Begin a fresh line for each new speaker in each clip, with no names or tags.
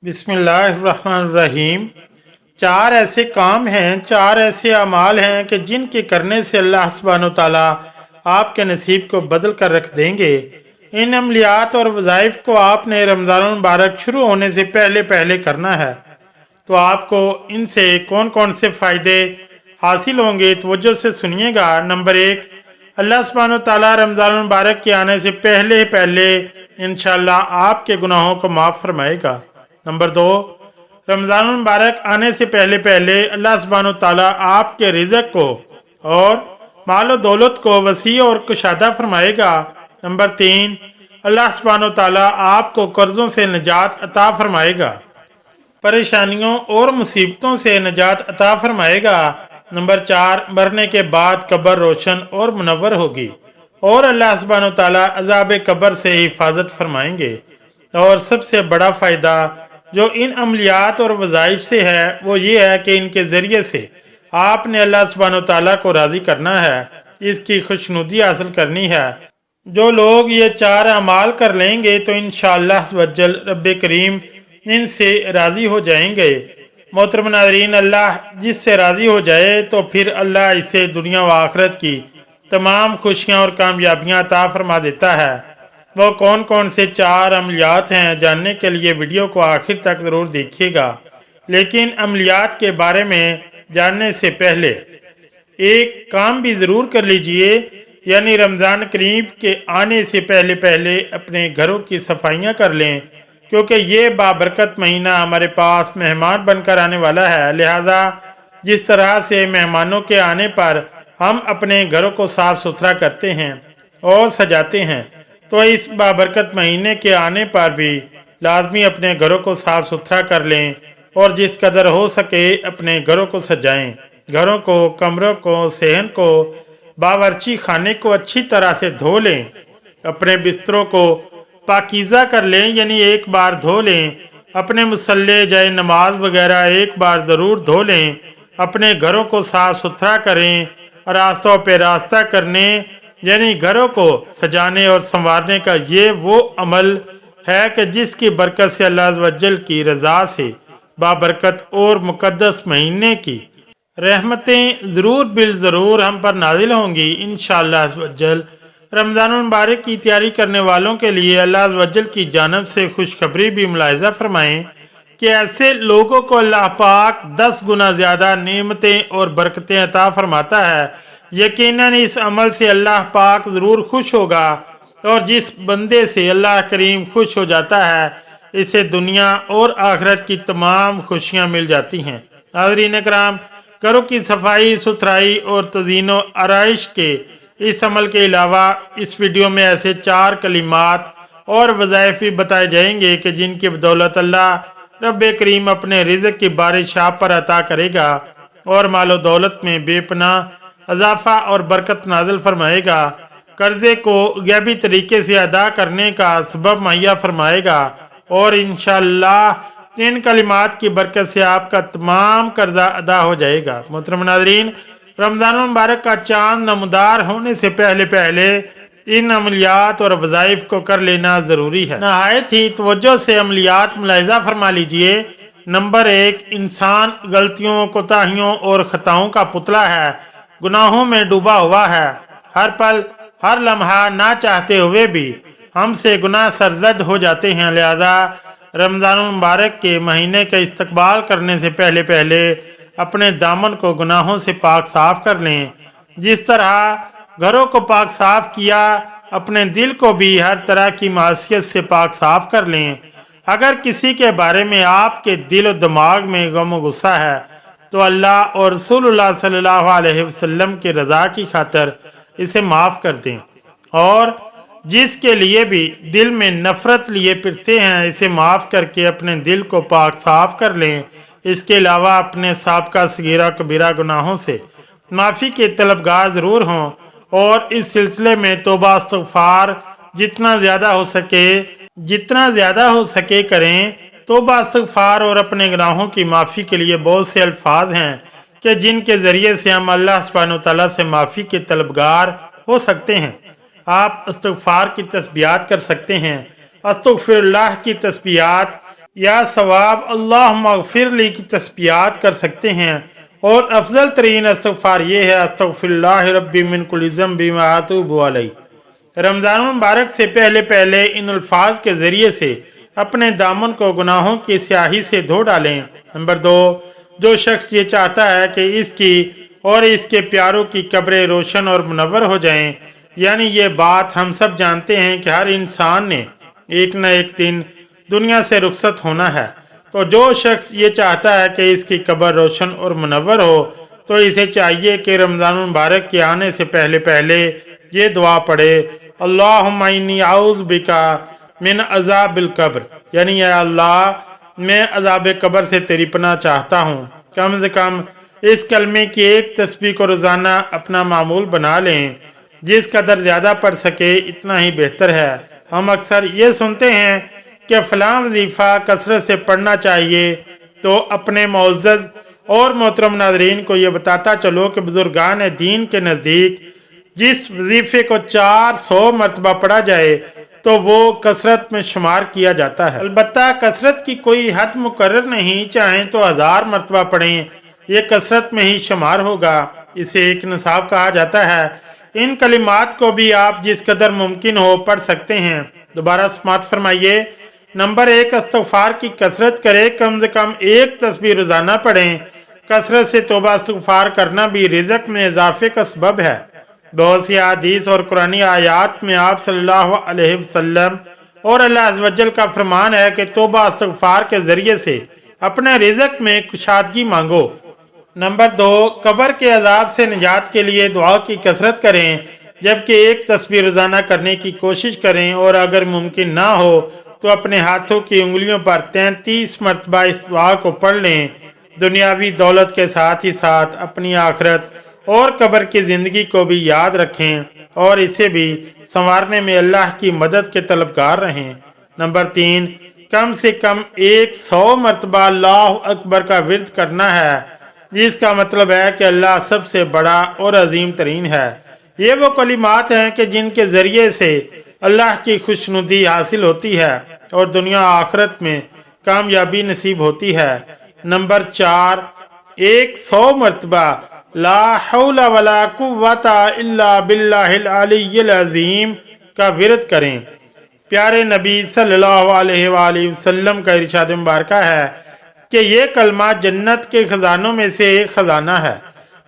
बिस्मिल्लाहिर्रहमानिर्रहीम। चार ऐसे काम हैं, चार ऐसे अमाल हैं कि जिनके करने से अल्लाह सुब्हानहू तआला आपके नसीब को बदल कर रख देंगे। इन अमलियात और वज़ाइफ को आपने रमज़ान मुबारक शुरू होने से पहले पहले करना है। तो आपको इनसे कौन कौन से फ़ायदे हासिल होंगे, तवज्जो से सुनिएगा। नंबर एक, अल्लाह सुब्हानहू तआला रमज़ान मुबारक के आने से पहले पहले इंशाअल्लाह आपके गुनाहों को माफ़ फरमाएगा। नंबर दो, रमज़ान मुबारक आने से पहले पहले अल्लाह सुब्हानहू तआला आपके रिज़्क़ को और माल और दौलत को वसी और कुशादा फरमाएगा। नंबर तीन, अल्लाह सुब्हानहू तआला आपको कर्ज़ों से निजात अता फरमाएगा, परेशानियों और मुसीबतों से निजात अता फरमाएगा। नंबर चार, मरने के बाद कब्र रोशन और मुनव्वर होगी और अल्लाह सुब्हानहू तआला अज़ाब कब्र से हिफाजत फरमाएंगे। और सबसे बड़ा फ़ायदा जो इन अमलियात और वज़ाइफ से है वो ये है कि इनके ज़रिए से आपने अल्लाह सुब्हानहू तआला को राज़ी करना है, इसकी खुशनुदी हासिल करनी है। जो लोग ये चार अमाल कर लेंगे तो इंशाअल्लाह वज्जल रब्बे करीम इनसे राज़ी हो जाएंगे। मोहतरम नाज़रीन, अल्लाह जिससे राज़ी हो जाए तो फिर अल्लाह इसे दुनिया व आखिरत की तमाम खुशियाँ और कामयाबियाँ अता फरमा देता है। वो कौन कौन से चार अमलियात हैं, जानने के लिए वीडियो को आखिर तक ज़रूर देखिएगा। लेकिन अमलियात के बारे में जानने से पहले एक काम भी ज़रूर कर लीजिए, यानी रमज़ान करीब के आने से पहले पहले अपने घरों की सफाइयाँ कर लें, क्योंकि ये बाबरकत महीना हमारे पास मेहमान बनकर आने वाला है। लिहाजा जिस तरह से मेहमानों के आने पर हम अपने घरों को साफ़ सुथरा करते हैं और सजाते हैं, तो इस बाबरकत महीने के आने पर भी लाजमी अपने घरों को साफ़ सुथरा कर लें और जिस कदर हो सके अपने घरों को सजाएं। घरों को, कमरों को, सहन को, बावर्ची खाने को अच्छी तरह से धो लें। अपने बिस्तरों को पाकीज़ा कर लें, यानी एक बार धो लें। अपने मुसल्ले, जाए नमाज वगैरह एक बार ज़रूर धो लें। अपने घरों को साफ़ सुथरा करें। रास्तों पे रास्ता करने यानी घरों को सजाने और संवारने का ये वो अमल है कि जिसकी बरकत से अल्लाह वज्जल की रज़ा से बाबरकत और मुक़द्दस महीने की रहमतें ज़रूर बिल ज़रूर हम पर नाजिल होंगी इंशाअल्लाह वज्जल। रमज़ान मुबारक की तैयारी करने वालों के लिए अल्लाह वज्जल की जानब से खुशखबरी भी मुलाहिज़ा फरमाएँ कि ऐसे लोगों को अल्लाह पाक 10 गुना ज़्यादा नेमतें और बरकतें अता फरमाता है। यकीनन इस अमल से अल्लाह पाक ज़रूर खुश होगा और जिस बंदे से अल्लाह करीम खुश हो जाता है इसे दुनिया और आखिरत की तमाम खुशियाँ मिल जाती हैं। नाज़रीन कराम, घरों की सफाई सुथराई और तज़ीनो आराइश के इस अमल के अलावा इस वीडियो में ऐसे चार कलिमात और वज़ाइफ भी बताए जाएंगे कि जिनकी बदौलत अल्लाह रब्बे करीम अपने रिज़्क़ की बारिश आप पर अता करेगा और मालो दौलत में बेपनाह इजाफा और बरकत नाज़िल फरमाएगा। कर्ज़े को गैबी तरीके से अदा करने का सबब मुहैया फरमाएगा और इंशाअल्लाह इन कलिमात की बरकत से आपका तमाम कर्जा अदा हो जाएगा। मोहतरम नाज़रीन, रमज़ान मुबारक का चांद नमदार होने से पहले पहले इन अमलियात और वज़ाइफ को कर लेना ज़रूरी है। नहायत ही तवज्जो से अमलियात मुलाहिज़ा फरमा लीजिए। नंबर एक, इंसान गलतियों, कोताहियों और ख़ताओं का पुतला है, गुनाहों में डूबा हुआ है। हर पल हर लम्हा ना चाहते हुए भी हमसे गुनाह सरजद हो जाते हैं। लिहाजा रमज़ान मुबारक के महीने का इस्तकबाल करने से पहले पहले अपने दामन को गुनाहों से पाक साफ कर लें। जिस तरह घरों को पाक साफ किया, अपने दिल को भी हर तरह की मासियत से पाक साफ कर लें। अगर किसी के बारे में आपके दिल और दिमाग में गम और गुस्सा है तो अल्लाह और रसूलुल्लाह सल्लल्लाहु अलैहि वसल्लम की रज़ा की खातर इसे माफ़ कर दें। और जिसके लिए भी दिल में नफ़रत लिए फिरते हैं इसे माफ़ करके अपने दिल को पाक साफ कर लें। इसके अलावा अपने साबका सगीरा कबीरा गुनाहों से माफ़ी के तलबगार ज़रूर हों और इस सिलसिले में तौबा इस्तग़फ़ार जितना ज़्यादा हो सके करें। तौबा इस्तग़फ़ार और अपने गुनाहों की माफ़ी के लिए बहुत से अल्फाज हैं कि जिनके ज़रिए से हम अल्लाह सुब्हानहू तआला से माफ़ी के तलबगार हो सकते हैं। आप इस्तग़फ़ार की तस्बीहात कर सकते हैं। अस्तग़फ़िरुल्लाह की तस्बीहात या सवाब अल्लाह मगफिरली की तस्बीहात कर सकते हैं। और अफजल तरीन इस्तग़फ़ार ये है अस्तग़फ़िरुल्लाह रब्बी मिन कुल्लि ज़ंबि व अतूबु अलैह। रमज़ान मुबारक से पहले पहले इन अल्फाज के ज़रिए से अपने दामन को गुनाहों की स्याही से धो डालें। नंबर 2, जो शख्स ये चाहता है कि इसकी और इसके प्यारों की कब्रें रोशन और मुनव्वर हो जाएं, यानी ये बात हम सब जानते हैं कि हर इंसान ने एक न एक दिन दुनिया से रुखसत होना है। तो जो शख्स ये चाहता है कि इसकी कब्र रोशन और मुनव्वर हो, तो इसे चाहिए कि रमज़ान मुबारक के आने से पहले पहले ये दुआ पढ़े, अल्लाहुम्मा इन्नी आऊज़ु बिका मिन अज़ाबिल कब्र, यानी या अल्लाह मैं अज़ाब कब्र से तेरी पनाह चाहता हूँ। कम से कम इस कलमे की एक तस्बीह को रोज़ाना अपना मामूल बना लें। जिस कदर ज़्यादा पढ़ सके इतना ही बेहतर है। हम अक्सर ये सुनते हैं कि फ़लाँ वजीफ़ा कसरत से पढ़ना चाहिए, तो अपने मुअज़्ज़ज़ और मोहतरम नाज़रीन को ये बताता चलो कि बुज़ुर्गान दीन के नज़दीक जिस वजीफ़े को 400 मरतबा पढ़ा जाए तो वो कसरत में शुमार किया जाता है। अलबत्ता कसरत की कोई हद मुकर्रर नहीं, चाहें तो 1000 मरतबा पढ़ें, ये कसरत में ही शुमार होगा। इसे एक निसाब कहा जाता है। इन कलिमात को भी आप जिस कदर मुमकिन हो पढ़ सकते हैं। दोबारा समात फरमाइए। नंबर 1, इस्तग़फ़ार की कसरत करें, कम से कम एक तस्बीह रोज़ाना पढ़ें। कसरत से तौबा इस्तग़फ़ार करना भी रिज़्क़ में इजाफे का सबब है। बहुत सी हदीस और कुरानी आयात में आप सल्लल्लाहु अलैहि वसल्लम और अल्लाह अज़्ज़ व जल का फरमान है कि तौबा इस्तग़फ़ार के ज़रिए से अपने रिज़्क़ में कुशादगी मांगो। नंबर 2, कब्र के अजाब से निजात के लिए दुआ की कसरत करें, जबकि एक तस्बीह रोज़ाना करने की कोशिश करें, और अगर मुमकिन ना हो तो अपने हाथों की उंगलियों पर 33 मरतबा इस दुआ को पढ़ लें। दुनियावी दौलत के साथ ही साथ अपनी आखिरत और कब्र की ज़िंदगी को भी याद रखें और इसे भी संवारने में अल्लाह की मदद के तलबगार रहें। नंबर 3, कम से कम 100 मरतबा अल्लाह अकबर का विर्द करना है, जिसका मतलब है कि अल्लाह सबसे बड़ा और अजीम तरीन है। ये वो कलिमात हैं कि जिनके ज़रिए से अल्लाह की खुशनुदी हासिल होती है और दुनिया आखिरत में कामयाबी नसीब होती है। नंबर 4, 100 मरतबा ला हौला वला कुव्वता इल्ला बिल्लाहिल अलिय्यिल अज़ीम का विरद करें। प्यारे नबी सल्लल्लाहु अलैहि वसल्लम का इरशाद मुबारक है कि ये कलमा जन्नत के खजानों में से एक खजाना है।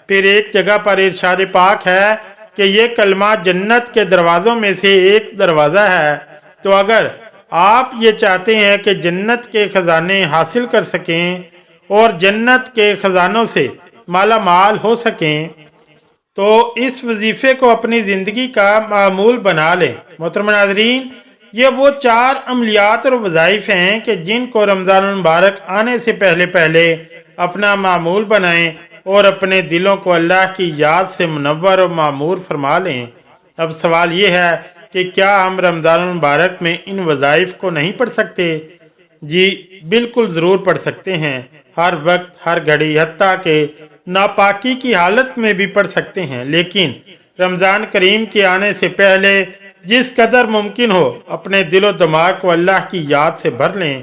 फिर एक जगह पर इरशाद पाक है कि ये कलमा जन्नत के दरवाज़ों में से एक दरवाज़ा है। तो अगर आप ये चाहते हैं कि जन्नत के खजाने हासिल कर सकें और जन्नत के खजानों से माला माल हो सकें, तो इस वजीफ़े को अपनी ज़िंदगी का मामूल बना लें। मोहतरम नाज़रीन, ये वो 4 अमलियात और वज़ाइफ हैं कि जिनको रमज़ान मुबारक आने से पहले पहले अपना मामूल बनाएं और अपने दिलों को अल्लाह की याद से मुनव्वर और मामूर फरमा लें। अब सवाल ये है कि क्या हम रमज़ान मुबारक में इन वज़ाइफ को नहीं पढ़ सकते? जी बिल्कुल ज़रूर पढ़ सकते हैं, हर वक्त हर घड़ी, हत्ता के नापाकी की हालत में भी पढ़ सकते हैं। लेकिन रमज़ान करीम के आने से पहले जिस कदर मुमकिन हो अपने दिलो दिमाग को अल्लाह की याद से भर लें,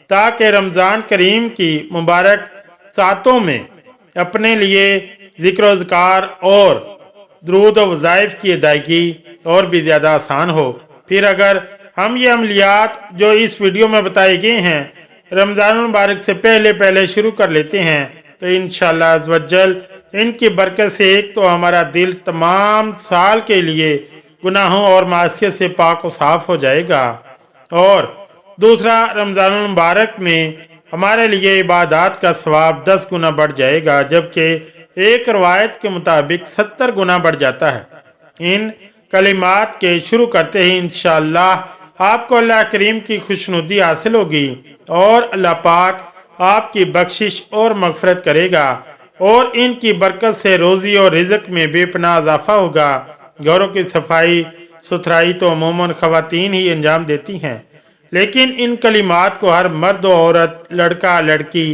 ताकि रमज़ान करीम की मुबारक सातों में अपने लिए ज़िक्र अज़कार और दुरूद व वज़ाइफ की अदायगी और भी ज़्यादा आसान हो। फिर अगर हम ये अमलियात जो इस वीडियो में बताए गए हैं रमज़ान मुबारक से पहले पहले शुरू कर लेते हैं, तो इंशाअल्लाह अज़्ज़ व जल इनकी बरकत से एक तो हमारा दिल तमाम साल के लिए गुनाहों और मासियत से पाक व साफ़ हो जाएगा, और दूसरा रमज़ान मुबारक में हमारे लिए इबादत का सवाब 10 गुना बढ़ जाएगा, जबकि एक रवायत के मुताबिक 70 गुना बढ़ जाता है। इन कलिमात के शुरू करते ही इंशाअल्लाह आपको अल्लाह करीम की खुशनुदी हासिल होगी और अल्लाह पाक आपकी बख्शिश और मगफरत करेगा, और इनकी बरकत से रोज़ी और रिज़्क़ में बेपनाह इजाफा होगा। घरों की सफाई सुथराई तो अमूमन ख़वातीन ही अंजाम देती हैं, लेकिन इन कलिमात को हर मर्द और औरत, लड़का लड़की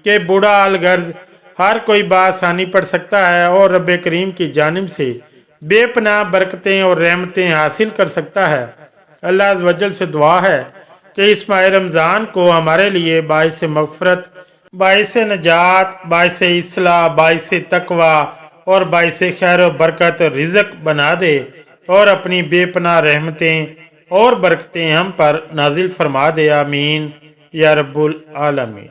के बूढ़ा अलगर्ज हर कोई बासानी पढ़ सकता है और रब करीम की जानिब से बेपनाह बरकतें और रहमतें हासिल कर सकता है। अल्लाह अज़्ज़ व जल से दुआ है کہ اس ماہ رمضان کو ہمارے لیے باعث مغفرت، باعث نجات، باعث اصلاح، باعث تقوی اور باعث خیر و برکت رزق بنا دے، اور اپنی بے پناہ رحمتیں اور برکتیں ہم پر نازل فرما دے۔ آمین یا رب العالمین۔